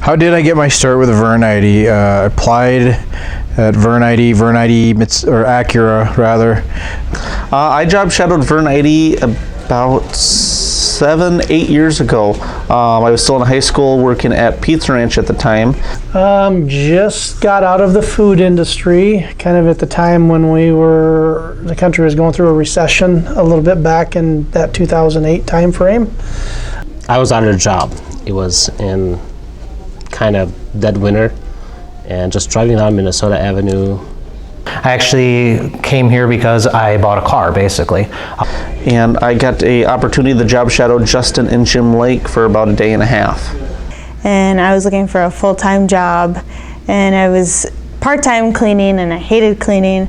How did I get my start with Vern ID? I applied at Vern ID, or Acura rather. I job shadowed Vern ID about 7-8 years ago. I was still in high school working at Pizza Ranch at the time. Just got out of the food industry, kind of at the time when the country was going through a recession a little bit back in that 2008 time frame. I was out of a job. It was in kind of dead winter, and just driving down Minnesota Avenue. I actually came here because I bought a car, basically. And I got an opportunity to job shadow Justin and Jim Lake for about a day and a half. And I was looking for a full-time job, and I was part-time cleaning, and I hated cleaning.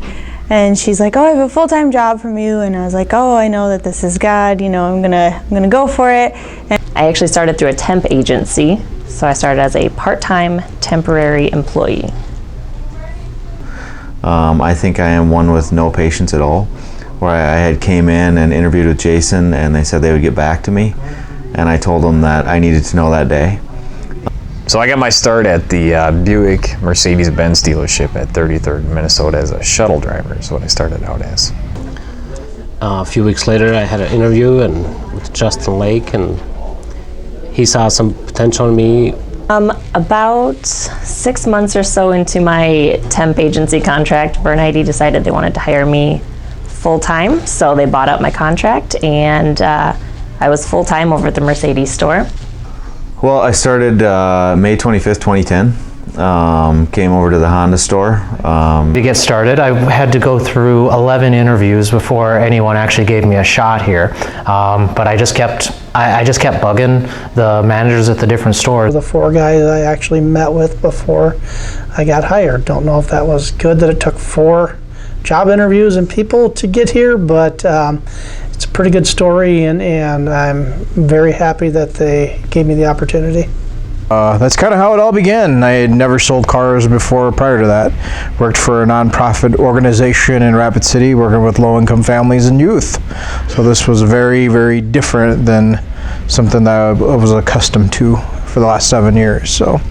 And she's like, "Oh, I have a full-time job from you," and I was like, "Oh, I know that this is God. You know, I'm gonna go for it." And I actually started through a temp agency, so I started as a part-time temporary employee. I think I am one with no patience at all, where I had came in and interviewed with Jason, and they said they would get back to me, and I told them that I needed to know that day. So I got my start at the Buick Mercedes-Benz dealership at 33rd Minnesota as a shuttle driver is what I started out as. A few weeks later, I had an interview with Justin Lake, and he saw some potential in me. About 6 months or so into my temp agency contract, Vern ID decided they wanted to hire me full-time, so they bought up my contract, and I was full-time over at the Mercedes store. Well, I started May 25th, 2010. Came over to the Honda store. To get started, I had to go through 11 interviews before anyone actually gave me a shot here. But I just kept bugging the managers at the different stores. The 4 guys I actually met with before I got hired. Don't know if that was good that it took 4 job interviews and people to get here, but it's a pretty good story, and I'm very happy that they gave me the opportunity. That's kind of how it all began. I had never sold cars before prior to that. Worked for a nonprofit organization in Rapid City, working with low-income families and youth. So this was very, very different than something that I was accustomed to for the last 7 years. So.